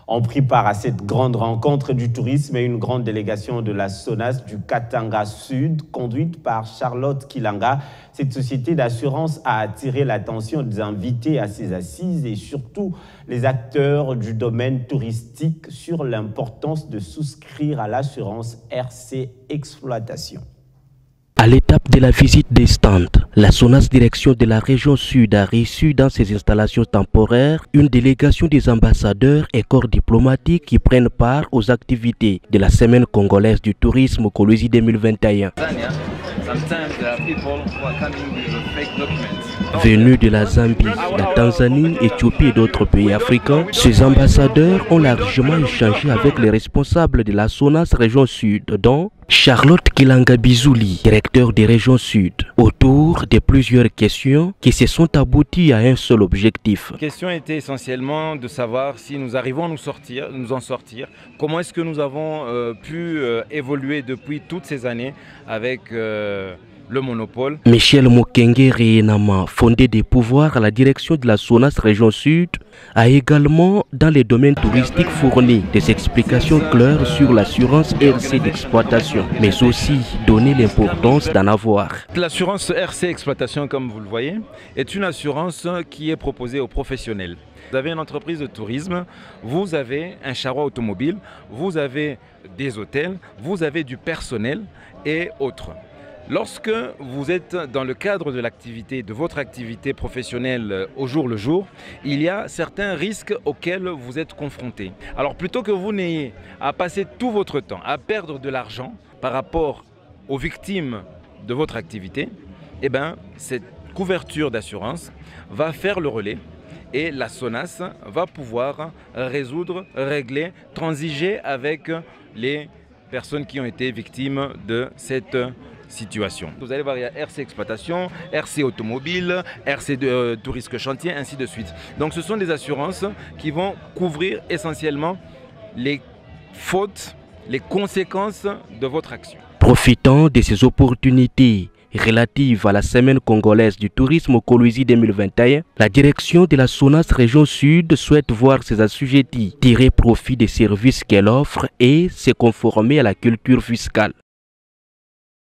ont pris part à cette grande rencontre du tourisme et une grande délégation de la SONAS du Katanga Sud, conduite par Charlotte Kilanga. Cette société d'assurance a attiré l'attention des invités à ses assises et surtout les acteurs du domaine touristique sur l'importance de souscrire à l'assurance RC Exploitation. À l'étape de la visite des stands, la SONAS direction de la région sud a reçu dans ses installations temporaires une délégation des ambassadeurs et corps diplomatiques qui prennent part aux activités de la Semaine congolaise du tourisme Kolwezi 2021. Venus de la Zambie, la Tanzanie, Éthiopie et d'autres pays africains, ces ambassadeurs ont largement échangé avec les responsables de la SONAS région sud, dont Charlotte Kilanga Bizouli, directeur des régions sud, autour de plusieurs questions qui se sont abouties à un seul objectif. La question était essentiellement de savoir si nous arrivons à nous en sortir, comment est-ce que nous avons pu évoluer depuis toutes ces années avec le monopole. Michel Mokenge Réenama, fondé des pouvoirs à la direction de la SONAS région sud, a également dans les domaines touristiques fourni des explications claires sur l'assurance RC d'exploitation, mais aussi donné l'importance d'en avoir. L'assurance RC exploitation, comme vous le voyez, est une assurance qui est proposée aux professionnels. Vous avez une entreprise de tourisme, vous avez un charroi automobile, vous avez des hôtels, vous avez du personnel et autres. Lorsque vous êtes dans le cadre de l'activité, de votre activité professionnelle au jour le jour, il y a certains risques auxquels vous êtes confrontés. Alors plutôt que vous n'ayez à passer tout votre temps à perdre de l'argent par rapport aux victimes de votre activité, eh bien, cette couverture d'assurance va faire le relais et la SONAS va pouvoir résoudre, régler, transiger avec les personnes qui ont été victimes de cette situation. Vous allez voir, il y a RC Exploitation, RC Automobile, RC Tout Risque Chantier, ainsi de suite. Donc ce sont des assurances qui vont couvrir essentiellement les fautes, les conséquences de votre action. Profitant de ces opportunités relatives à la Semaine congolaise du tourisme Kolwezi 2021, la direction de la SONAS région sud souhaite voir ses assujettis tirer profit des services qu'elle offre et se conformer à la culture fiscale.